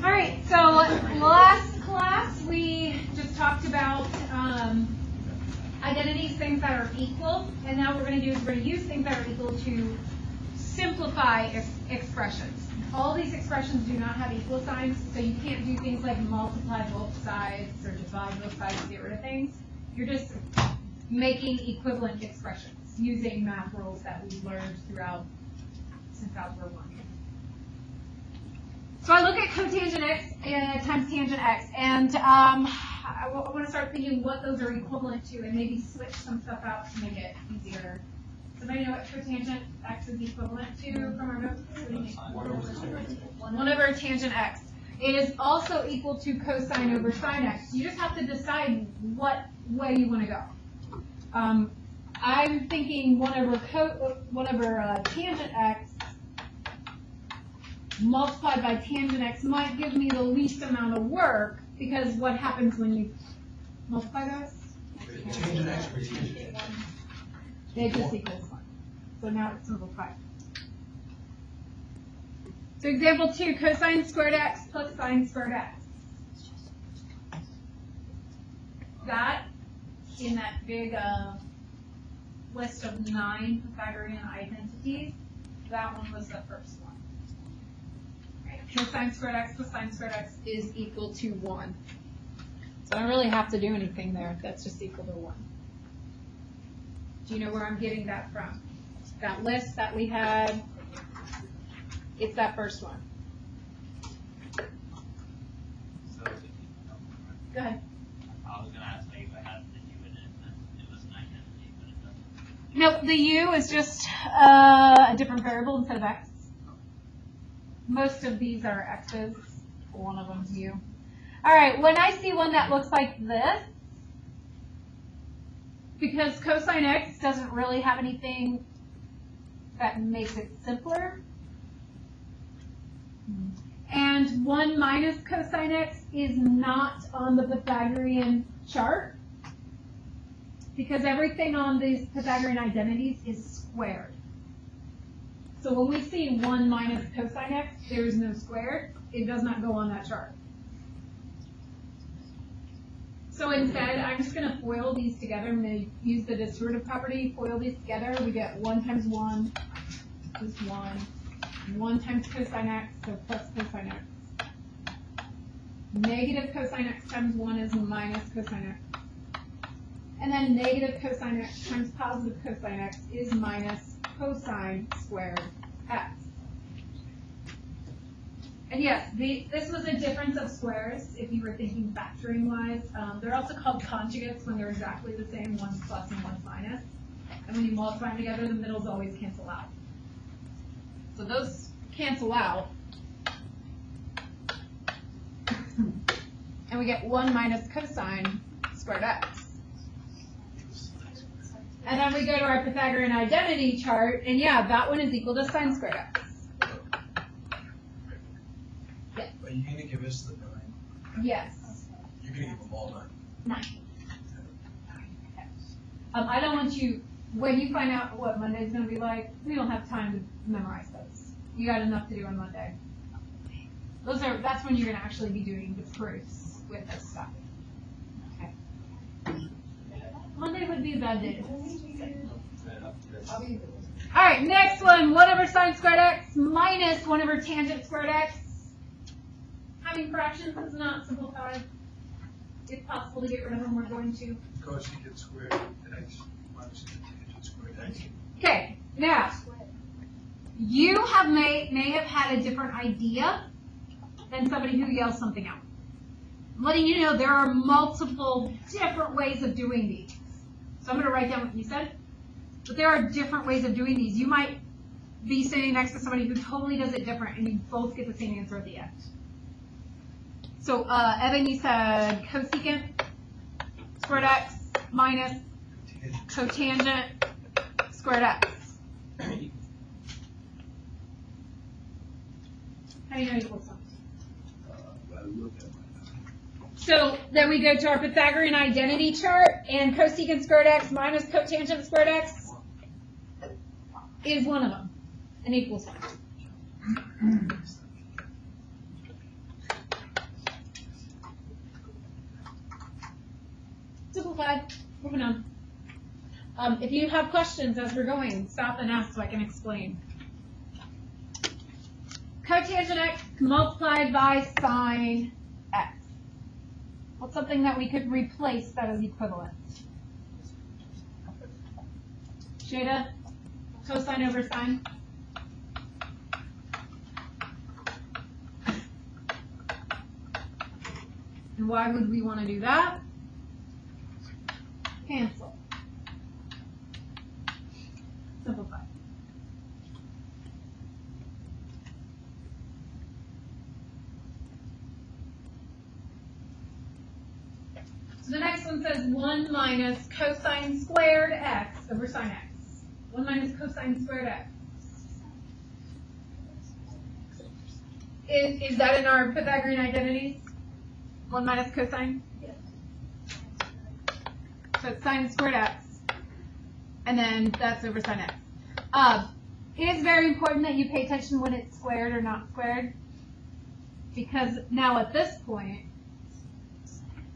All right, so last class we just talked about identities, things that are equal, and now what we're going to do is we're going to use things that are equal to simplify expressions. All these expressions do not have equal signs, so you can't do things like multiply both sides or divide both sides to get rid of things. You're just making equivalent expressions using math rules that we've learned throughout since Algebra 1. So I look at cotangent x times tangent x, and I want to start thinking what those are equivalent to and maybe switch some stuff out to make it easier. Does anybody know what cotangent x is equivalent to from our notes? 1 over tangent x. It is also equal to cosine over sine x. You just have to decide what way you want to go. I'm thinking 1 over tangent x multiplied by tangent x might give me the least amount of work, because what happens when you multiply those? Tangent x over tangent. They just equals 1. So now it's simplified. So example 2, cosine squared x plus sine squared x. That, in that big list of 9 Pythagorean identities, that one was the first one. Cosine squared x plus sine squared x is equal to 1. So I don't really have to do anything there. That's just equal to 1. Do you know where I'm getting that from? That list that we had, it's that first one. So, Go ahead. I was going to ask maybe if I had the U in it, and it was an identity, but it doesn't. No, the u is just a different variable instead of x. Most of these are x's. One of them's u. All right, when I see one that looks like this, because cosine x doesn't really have anything that makes it simpler, and 1 minus cosine x is not on the Pythagorean chart, because everything on these Pythagorean identities is squared. So when we see 1 minus cosine x, there is no squared. It does not go on that chart. So instead, I'm just going to FOIL these together. I'm going to use the distributive property, FOIL these together. We get 1 times 1 is 1. 1 times cosine x, so plus cosine x. Negative cosine x times 1 is minus cosine x. And then negative cosine x times positive cosine x is minus cosine squared x. And yes, this was a difference of squares if you were thinking factoring wise. They're also called conjugates when they're exactly the same, one's plus and one's minus. And when you multiply them together, the middles always cancel out. So those cancel out. And we get 1 minus cosine squared x. And then we go to our Pythagorean identity chart, and yeah, that one is equal to sine squared x. Yes. Are you going to give us the 9? Yes. You're going to give them all 9. I don't want you, when you find out what Monday's going to be like, we don't have time to memorize those. You got enough to do on Monday. That's when you're going to actually be doing the proofs with this stuff. Okay. Monday would be a bad day. All right, next one, 1 over sine squared x minus 1 over tangent squared x. Having fractions is not simplified. If possible to get rid of them, we're going to. Cosecant squared x minus tangent squared x. Okay, now, you may have had a different idea than somebody who yells something out. I'm letting you know there are multiple different ways of doing these. So I'm going to write down what you said. But there are different ways of doing these. You might be sitting next to somebody who totally does it different, and you both get the same answer at the end. So, Evan, you said cosecant squared x minus cotangent squared x. How do you know equals something? So then we go to our Pythagorean identity chart, and cosecant squared x minus cotangent squared x is one of them, an equal sign. Simplified. Moving on. If you have questions as we're going, stop and ask so I can explain. Cotangent x multiplied by sine x. What's something that we could replace that is equivalent? Shada, cosine over sine. And why would we want to do that? Cancel. Simplify. So the next one says 1 minus cosine squared x over sine x. 1 minus cosine squared x. Is that in our Pythagorean identities? 1 minus cosine? Yes. So it's sine squared x. And then that's over sine x. It is very important that you pay attention when it's squared or not squared. Because now at this point,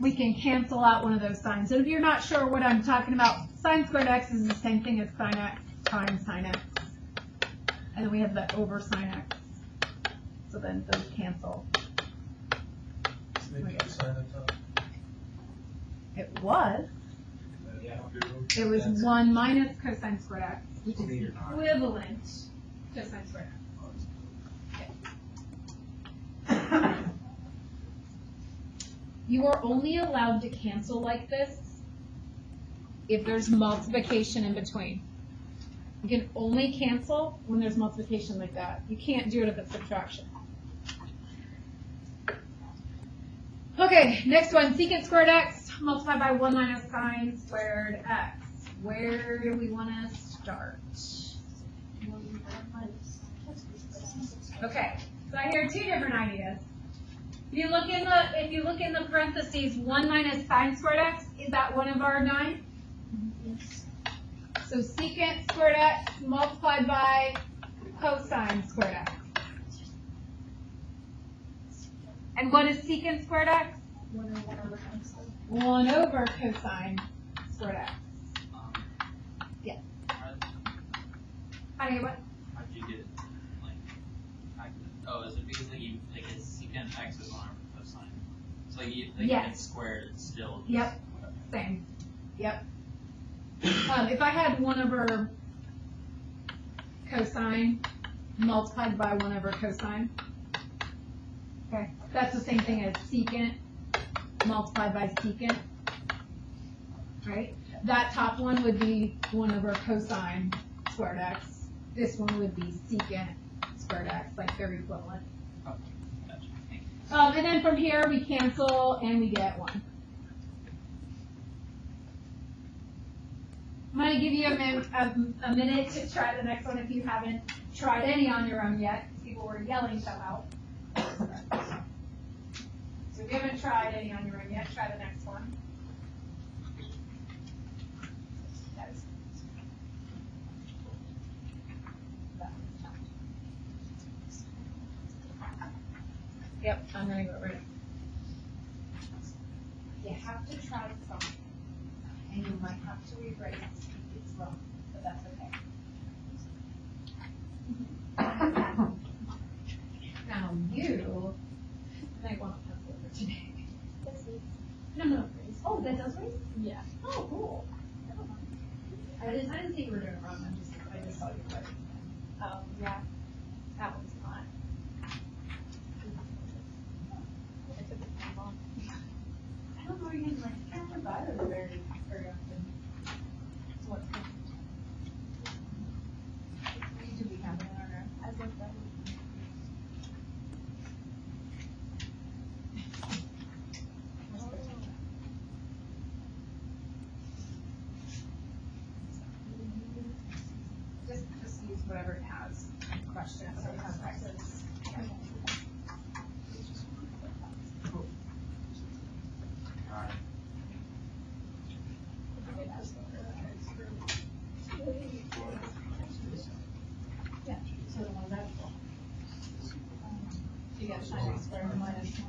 we can cancel out one of those signs. And if you're not sure what I'm talking about, sine squared x is the same thing as sine x times sine x. And then we have the over sine x. So then those cancel. It was. It was 1 minus cosine squared x, which is equivalent to sine squared x. You are only allowed to cancel like this if there's multiplication in between. You can only cancel when there's multiplication like that. You can't do it if it's subtraction. Okay, next one, secant squared x multiplied by 1 minus sine squared x. Where do we want to start? Okay, so I hear two different ideas. If you look in the parentheses, 1 minus sine squared x, is that one of our 9? Yes. So secant squared x multiplied by cosine squared x. And what is secant squared x? 1 over cosine. 1 over cosine squared x. Yes. Honey, what? How'd you get, is it because it's secant x is 1 over cosine? So if Yes. it's squared, it's still. Yep. Same. Yep. If I had 1 over cosine multiplied by 1 over cosine, okay, that's the same thing as secant multiplied by secant, right? That top one would be 1 over cosine squared x. This one would be secant squared x, like they're equivalent. Oh, gotcha. Thank you. And then from here we cancel and we get 1. I'm going to give you a minute to try the next one if you haven't tried any on your own yet. People were yelling some out. So if you haven't tried any on your own yet, try the next one. Yep, I'm going to go right. You have to try something, and you might have to rewrite it if it's wrong, but that's okay. Now you might want to pencil over today. That's it. No, Grace. Oh, that does Grace? Yeah. Oh, cool. Never mind. I didn't think you were doing it wrong. I just saw you right. Yeah. That one's not. I took it from mom. I don't know you like can't provide it very often. So what's do we have it in our notes? I looked that one. Just use whatever it has. Questions. So we have practice. Yeah. So the one that's you got sine squared minus 1.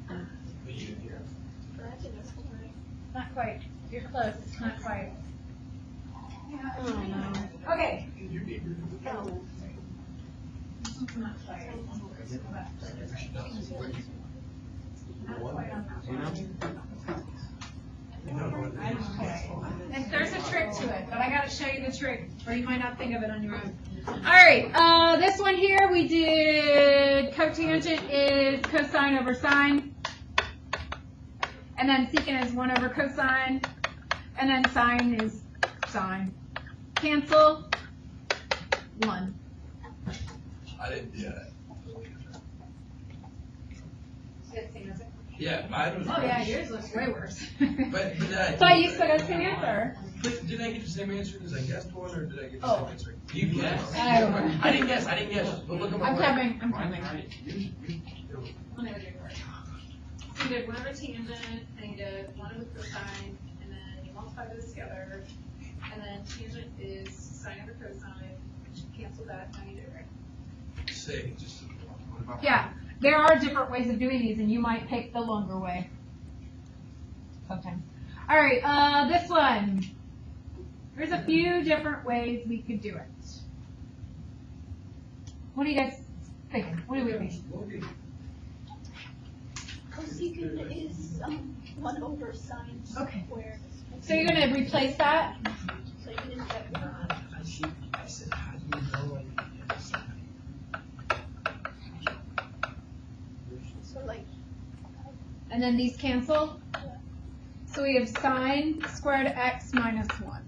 But I think that's fine. Not quite. You're close. It's not quite. Oh, no. Okay. This one's not quite. Not quite on that one. And there's a trick to it, but I gotta show you the trick, or you might not think of it on your own. Alright, this one here, we did cotangent is cosine over sine. And then secant is 1 over cosine. And then sine is sine. Cancel. 1. I didn't do that. Oh Yeah, mine was. yeah, yours looks way worse. But But you still got the same answer. But did I get the same answer as I guessed one, or did I get the Oh. same answer? You guessed. I don't know. I didn't guess. But look at my. I'm work. coming. I'm Mine, coming. right. So you did 1 over tangent, and you did 1 over cosine, and then you multiply those together, and then tangent is sine over cosine, cancel that, now you do it right. Say, just. What about? Yeah, there are different ways of doing these, and you might pick the longer way. Sometimes. All right, this one. There's a few different ways we could do it. What do you guys think? What do we think? Cosecant is 1 over sine Okay. squared. So you're gonna replace that? So you can get I said, how do you know I didn't get this? so like And then these cancel? So we have sine squared x minus 1.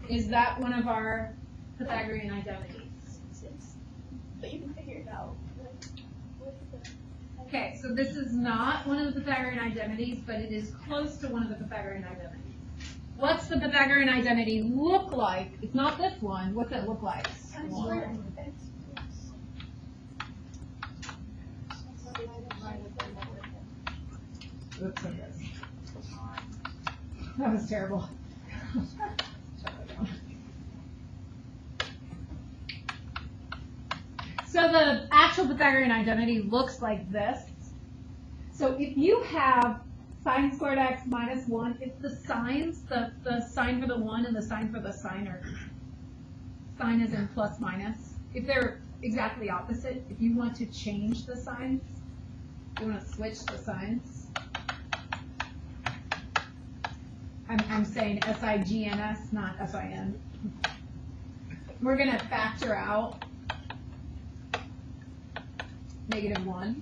Is that one of our Pythagorean identities? but you can figure it out. Like, with the- Okay, so this is not one of the Pythagorean identities, but it is close to one of the Pythagorean identities. What's the Pythagorean identity look like? It's not this one. What's it look like? Sine squared x Oops, it is. That was terrible. So the actual Pythagorean identity looks like this. So if you have sine squared x minus 1, if the signs, the sign for the 1 and the sign for the sign are, sign is in plus minus. If they're exactly opposite, if you want to change the signs, you want to switch the signs. I'm saying S-I-G-N-S, not S-I-N. We're going to factor out -1.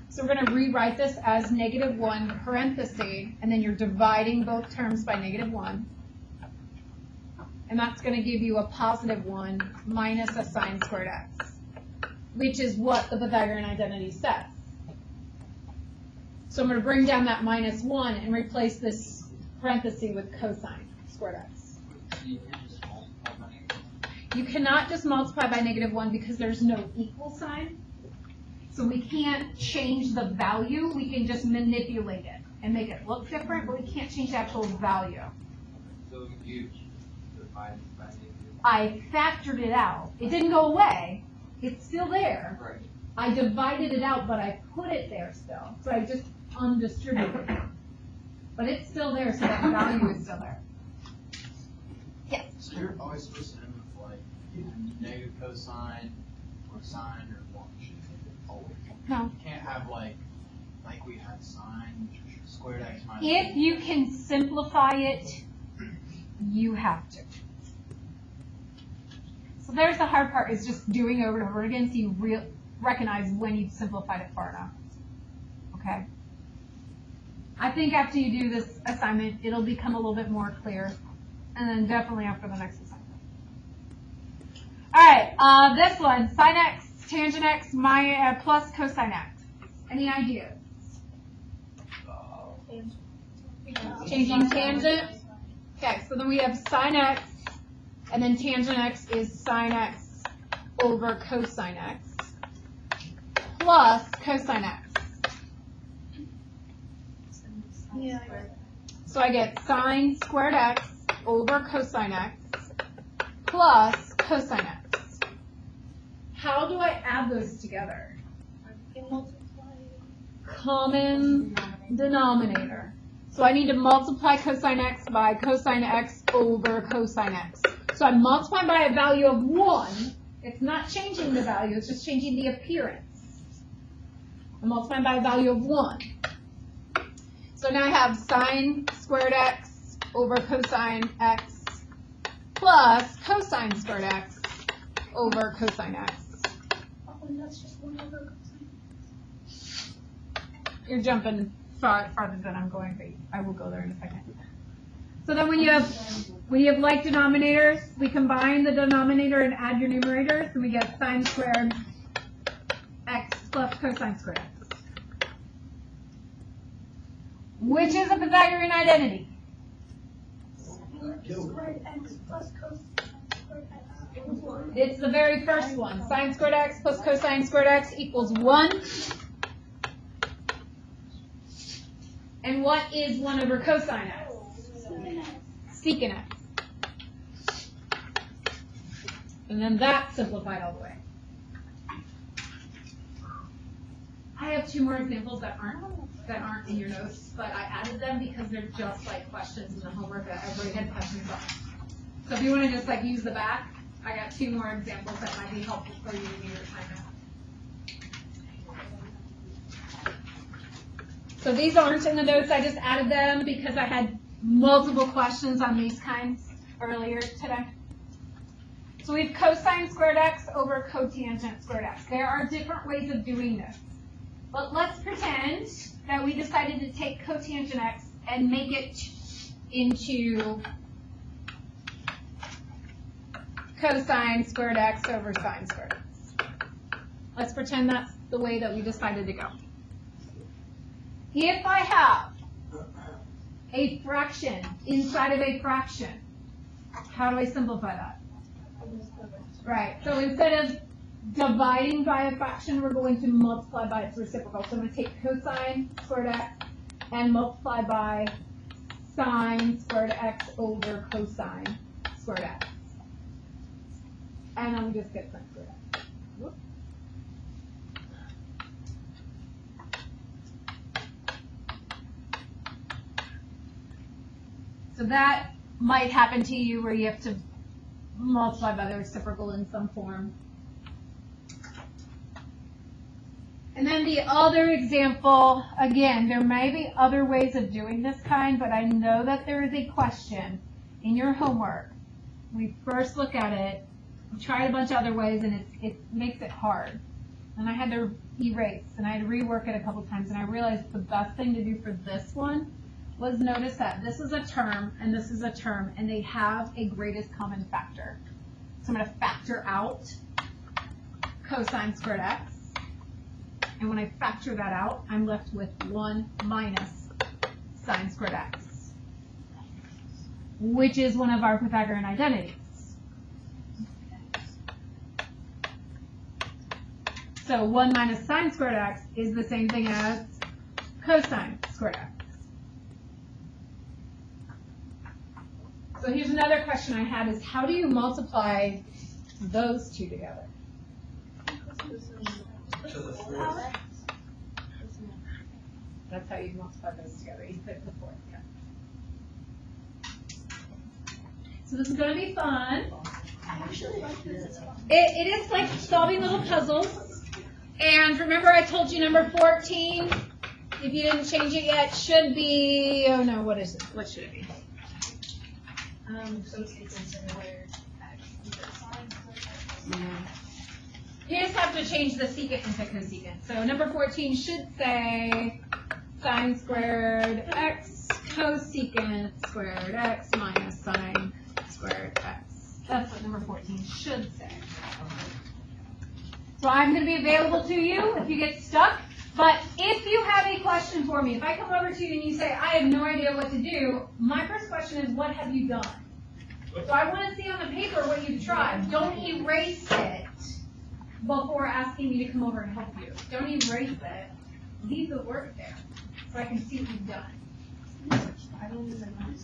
So we're going to rewrite this as -1 parenthesis, and then you're dividing both terms by -1. And that's going to give you a +1 minus a sine squared x, which is what the Pythagorean identity says. So I'm going to bring down that -1 and replace this parenthesis with cosine squared x. You can just multiply by negative 1. You cannot just multiply by -1 because there's no equal sign. So we can't change the value, we can just manipulate it and make it look different, but we can't change the actual value. So you divide by negative 1. I factored it out. It didn't go away. It's still there. Right. I divided it out, but I put it there still. So I just undistributed it. But it's still there, so that value is still there. Yes. So you're always supposed to end with like negative cosine or sine or 1. Always. No. You can't have like we had sine squared x minus. If you can simplify it, you have to. So there's the hard part, is just doing over and over again so you recognize when you've simplified it far enough. Okay? I think after you do this assignment, it'll become a little bit more clear. And then definitely after the next assignment. All right, this one, sine x, tangent x, plus cosine x. Any ideas? Changing tangent? Okay, so then we have sine x, and then tangent x is sine x over cosine x, plus cosine x. Yeah. So I get sine squared x over cosine x plus cosine x. How do I add those together? You multiply. Common denominator. So I need to multiply cosine x by cosine x over cosine x. So I'm multiplying by a value of 1. It's not changing the value, it's just changing the appearance. I'm multiplying by a value of 1. So now I have sine squared x over cosine x plus cosine squared x over cosine x. Oh, and that's just 1 over cosine. You're jumping farther than I'm going, but I will go there in a second. So then when you have like denominators, we combine the denominator and add your numerators, and we get sine squared x plus cosine squared x. Which is a Pythagorean identity? Squared x plus cosine squared x. It's the very first one. Sine squared x plus cosine squared x equals 1. And what is 1 over cosine x? Secant x. And then that's simplified all the way. I have 2 more examples that aren't in your notes, but I added them because they're just like questions in the homework that everybody had questions on. So if you want to just like use the back, I got 2 more examples that might be helpful for you in your time out. So these aren't in the notes, I just added them because I had multiple questions on these kinds earlier today. So we have cosine squared x over cotangent squared x. There are different ways of doing this. But let's pretend that we decided to take cotangent x and make it into cosine squared x over sine squared x. Let's pretend that's the way that we decided to go. If I have a fraction inside of a fraction, how do I simplify that? Right, so instead of dividing by a fraction, we're going to multiply by its reciprocal. So I'm going to take cosine squared x and multiply by sine squared x over cosine squared x. And I'm just get sine squared x. Whoop. So that might happen to you where you have to multiply by the reciprocal in some form. And then the other example, again, there may be other ways of doing this kind, but I know that there is a question in your homework. We first look at it, we tried a bunch of other ways, and it makes it hard. And I had to erase, and I had to rework it a couple times, and I realized the best thing to do for this one was notice that this is a term, and this is a term, and they have a greatest common factor. So I'm going to factor out cosine squared x. And when I factor that out, I'm left with 1 minus sine squared x, which is one of our Pythagorean identities. So 1 minus sine squared x is the same thing as cosine squared x. So here's another question I had is how do you multiply those two together? To the 4th. That's how you multiply those together. You put the 4th, yeah. So this is going to be fun. I actually like this as well. It is like solving little puzzles. And remember I told you number 14, if you didn't change it yet, should be, oh no, what is it? What should it be? You just have to change the secant into cosecant. So number 14 should say sine squared x cosecant squared x minus sine squared x. That's what number 14 should say. So I'm going to be available to you if you get stuck. But if you have a question for me, if I come over to you and you say, I have no idea what to do, my first question is, what have you done? So I want to see on the paper what you've tried. Don't erase it before asking me to come over and help you. Don't erase it. Leave the work there so I can see what you've done. I don't even know.